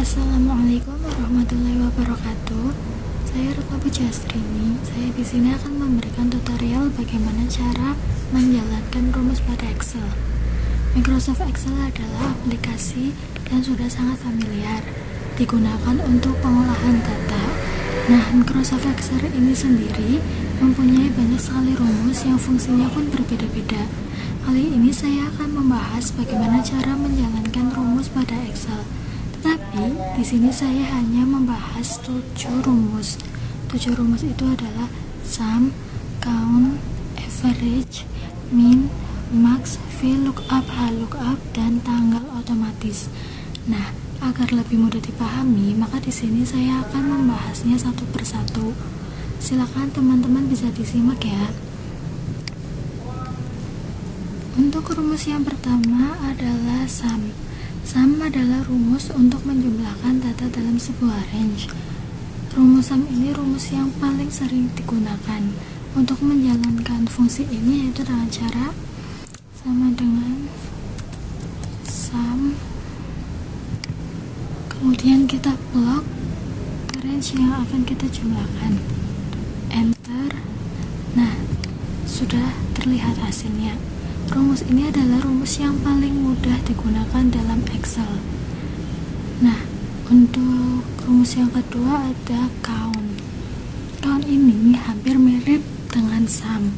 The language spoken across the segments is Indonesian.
Assalamualaikum warahmatullahi wabarakatuh. Saya Retno Pujastrini. Saya di sini akan memberikan tutorial bagaimana cara menjalankan rumus pada Excel. Microsoft Excel adalah aplikasi yang sudah sangat familiar digunakan untuk pengolahan data. Nah, Microsoft Excel ini sendiri mempunyai banyak sekali rumus yang fungsinya pun berbeda-beda. Kali ini saya akan membahas bagaimana cara menjalankan rumus pada Excel. Tapi di sini saya hanya membahas 7 rumus. 7 rumus itu adalah sum, count, average, min, max, VLOOKUP, HLOOKUP, dan tanggal otomatis. Nah, agar lebih mudah dipahami, maka di sini saya akan membahasnya satu persatu. Silakan teman-teman bisa disimak ya. Untuk rumus yang pertama adalah sum. Sum adalah rumus untuk menjumlahkan data dalam sebuah range. Rumus sum ini rumus yang paling sering digunakan. Untuk menjalankan fungsi ini yaitu dengan cara sama dengan sum, kemudian kita plot range yang akan kita jumlahkan, enter. Nah, sudah terlihat hasilnya. Rumus ini adalah rumus yang paling mudah digunakan dalam Excel. Nah, untuk rumus yang kedua ada count. Count ini hampir mirip dengan sum.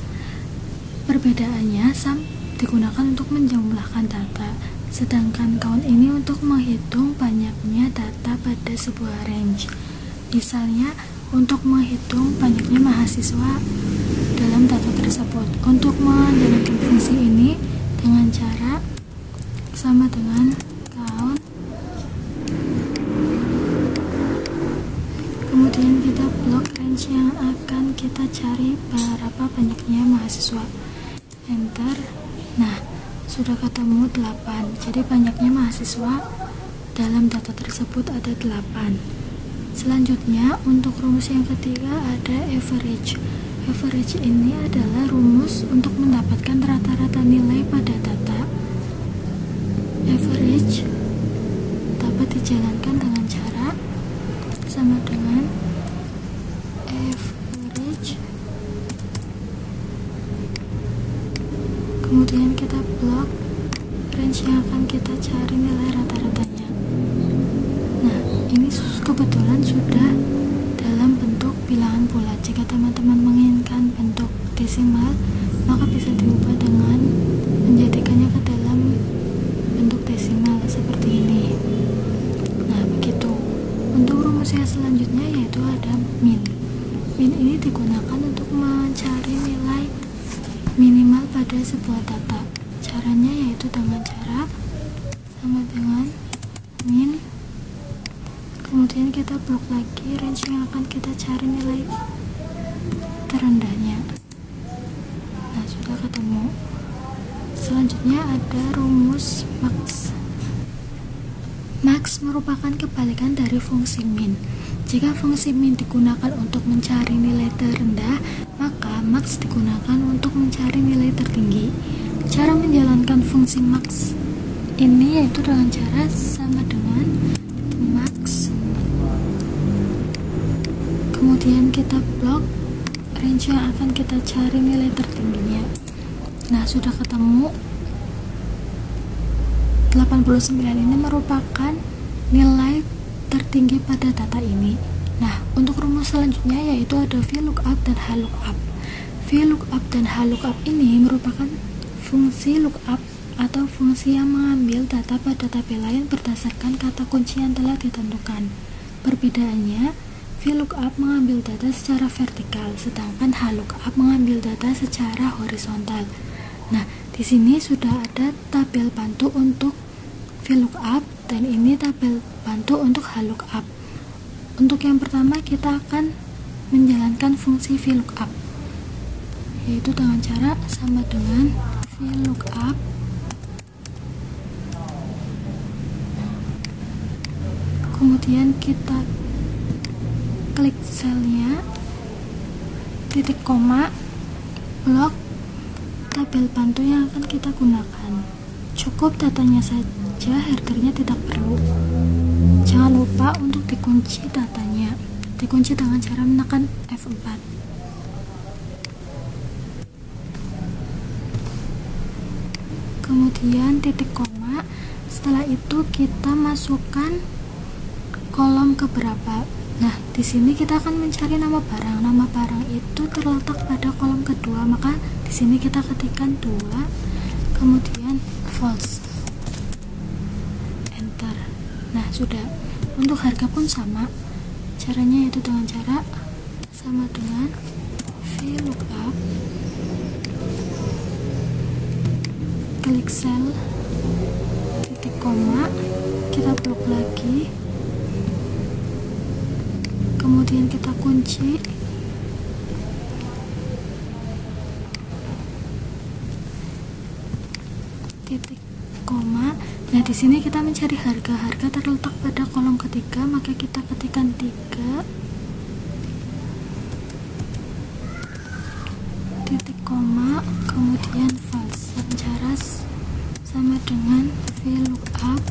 Perbedaannya, sum digunakan untuk menjumlahkan data, sedangkan count ini untuk menghitung banyaknya data pada sebuah range. Misalnya, untuk menghitung banyaknya mahasiswa dalam data tersebut. Untuk menjalankan fungsi ini dengan cara sama dengan count, kemudian kita blok range yang akan kita cari berapa banyaknya mahasiswa, enter. Nah, sudah ketemu 8. Jadi banyaknya mahasiswa dalam data tersebut ada 8. Selanjutnya, untuk rumus yang ketiga ada average. Average ini adalah rumus untuk mendapatkan rata-rata nilai pada data. Average dapat dijalankan dengan cara sama dengan average, kemudian kita blok range yang akan kita cari nilai rata-ratanya. Nah, ini kebetulan sudah dalam bentuk bilangan bulat. Jika teman-teman menginginkan bentuk desimal, maka bisa diubah dengan menjadikannya ke dalam bentuk desimal seperti ini. Nah, begitu. Untuk rumus yang selanjutnya yaitu ada min. Min ini digunakan untuk mencari nilai minimal pada sebuah data. Caranya yaitu dengan cara sama dengan min, kemudian kita blok lagi range yang akan kita cari nilai terendahnya. Nah, sudah ketemu. Selanjutnya ada rumus max. Max merupakan kebalikan dari fungsi min. Jika fungsi min digunakan untuk mencari nilai terendah, maka max digunakan untuk mencari nilai tertinggi. Cara menjalankan fungsi max ini yaitu dengan cara sama dengan max, kemudian kita blok range yang akan kita cari nilai tertingginya. Nah, sudah ketemu. 89 ini merupakan nilai tertinggi pada data ini. Nah, untuk rumus selanjutnya yaitu ada VLOOKUP dan HLOOKUP. VLOOKUP dan HLOOKUP ini merupakan fungsi lookup atau fungsi yang mengambil data pada tabel lain berdasarkan kata kunci yang telah ditentukan. Perbedaannya, VLOOKUP mengambil data secara vertikal, sedangkan HLOOKUP mengambil data secara horizontal. Nah, di sini sudah ada tabel bantu untuk VLOOKUP dan ini tabel bantu untuk HLOOKUP. Untuk yang pertama kita akan menjalankan fungsi VLOOKUP, yaitu dengan cara sama dengan VLOOKUP, kemudian kita klik selnya, titik koma, blok tabel bantu yang akan kita gunakan. Cukup datanya saja, headernya tidak perlu. Jangan lupa lupa untuk dikunci datanya. Dikunci dengan cara menekan F4. Kemudian titik koma. Setelah itu kita masukkan kolom keberapa. Nah, di sini kita akan mencari nama barang. Nama barang itu terletak pada kolom kedua, maka di sini kita ketikkan 2, kemudian false. Enter. Nah, sudah. Untuk harga pun sama. Caranya yaitu dengan cara sama dengan VLOOKUP, klik sel, titik koma, kita blok lagi, kemudian kita kunci, titik koma. Nah, di sini kita mencari harga. Harga terletak pada kolom ketiga, maka kita ketikkan 3, titik koma, kemudian false. Cara sama dengan VLOOKUP,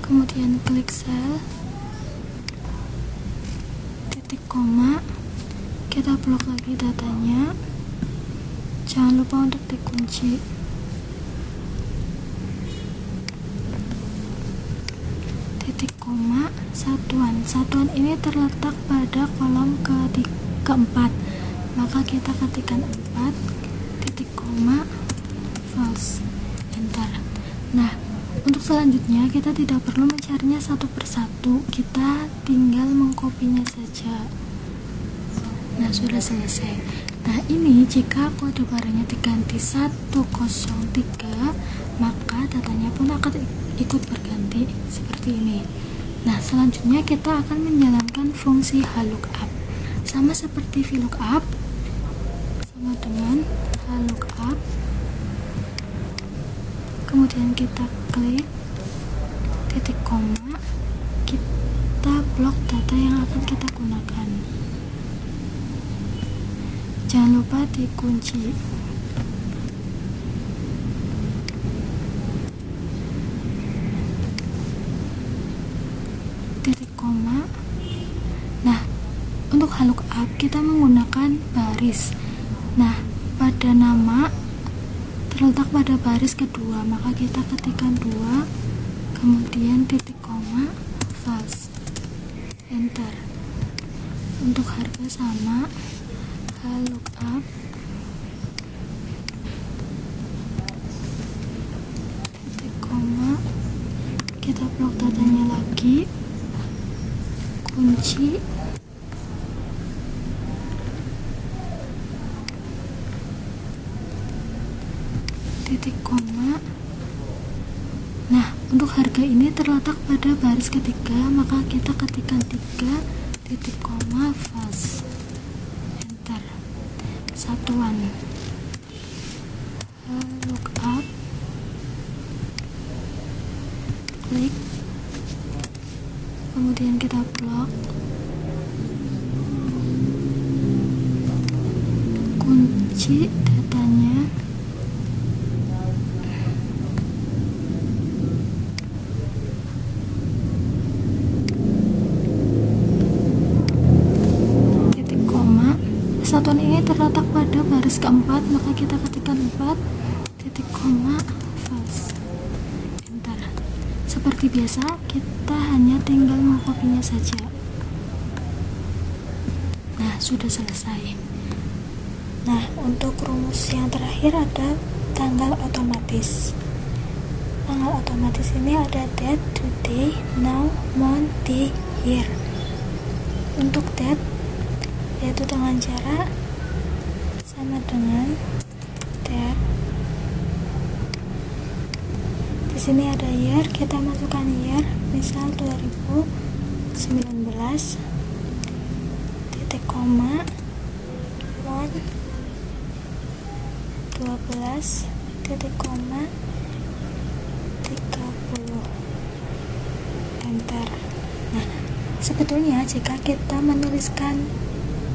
kemudian klik sel, titik koma, kita blok lagi datanya, jangan lupa untuk dikunci. Titik koma, satuan ini terletak pada kolom keempat, maka kita ketikkan 4, titik koma, false. Enter. Nah, untuk selanjutnya kita tidak perlu mencarinya satu persatu, kita tinggal mengkopinya saja. Nah, sudah selesai. Nah, ini jika kode barangnya diganti 103, maka datanya pun akan ikut berganti seperti ini. Nah, selanjutnya kita akan menjalankan fungsi HLOOKUP. Sama seperti VLOOKUP, sama dengan HLOOKUP, kemudian kita klik titik koma, kita blok data yang akan kita gunakan, jangan lupa dikunci. Titik koma. Nah, untuk HLOOKUP kita menggunakan baris. Nah, pada nama terletak pada baris kedua, maka kita ketikkan 2, kemudian titik koma, false. Enter. Untuk harga sama, HLOOKUP, titik koma, kita blok datanya lagi, kunci, titik koma. Nah, untuk harga ini terletak pada baris ketiga, maka kita ketikkan 3, titik koma, false. Enter. Satuan HLOOKUP, klik, kemudian kita blok, kunci datanya, titik koma. Satuan ini terletak pada baris keempat, maka kita ketikkan 4, titik koma, false. Enter. Seperti biasa, kita hanya tinggal mengkopinya saja. Nah, sudah selesai. Nah, untuk rumus yang terakhir ada tanggal otomatis. Tanggal otomatis ini ada date, today, now, month, day, year. Untuk date yaitu dengan cara sama dengan date. Di sini ada year, kita masukkan year, misal 2019, titik koma, month, 12, titik koma, 30. Enter. Nah, sebetulnya jika kita menuliskan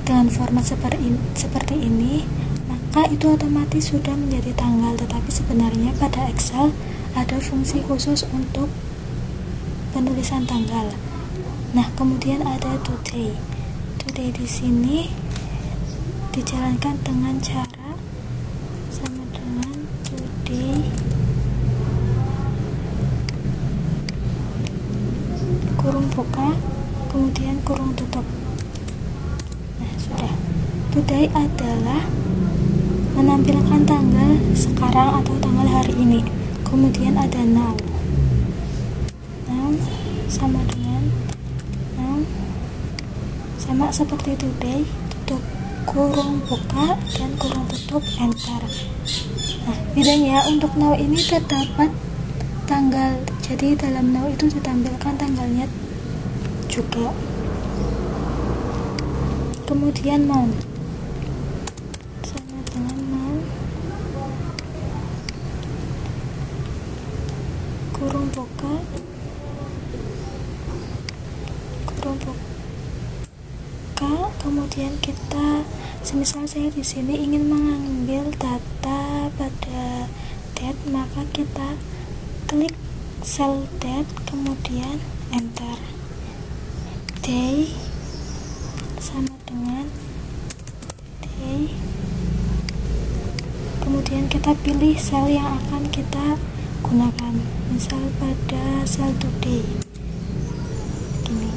dengan format seperti ini, maka itu otomatis sudah menjadi tanggal. Tetapi sebenarnya pada Excel ada fungsi khusus untuk penulisan tanggal. Nah, kemudian ada today. Today di sini dijalankan dengan cara sama dengan today kurung buka kemudian kurung tutup. Nah, sudah. Today adalah menampilkan tanggal sekarang atau tanggal hari ini. Kemudian ada now. Now sama dengan now, sama seperti today, tutup kurung buka dan kurung tutup enter. Nah, bedanya untuk now ini terdapat tanggal, jadi dalam now itu ditampilkan tanggalnya juga. Kemudian month sama dengan month kurung buka kemudian kita, semisal saya di sini ingin mengambil data pada date, maka kita klik cell date kemudian enter. Day sama dengan day, kemudian kita pilih sel yang akan kita gunakan, misal pada sel today begini.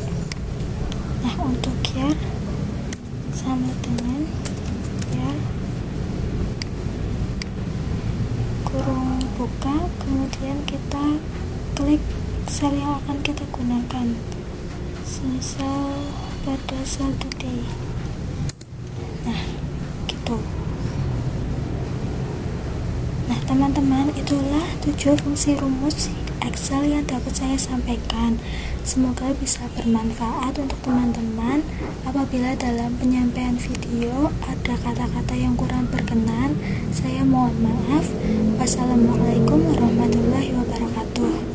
Nah, untuk year sama dengan year kurung buka kemudian kita klik sel yang akan kita gunakan, misal pada sel today. Nah, gitu. Nah, teman-teman, itulah 7 fungsi rumus Excel yang dapat saya sampaikan. Semoga bisa bermanfaat untuk teman-teman. Apabila dalam penyampaian video ada kata-kata yang kurang berkenan, saya mohon maaf. Wassalamualaikum warahmatullahi wabarakatuh.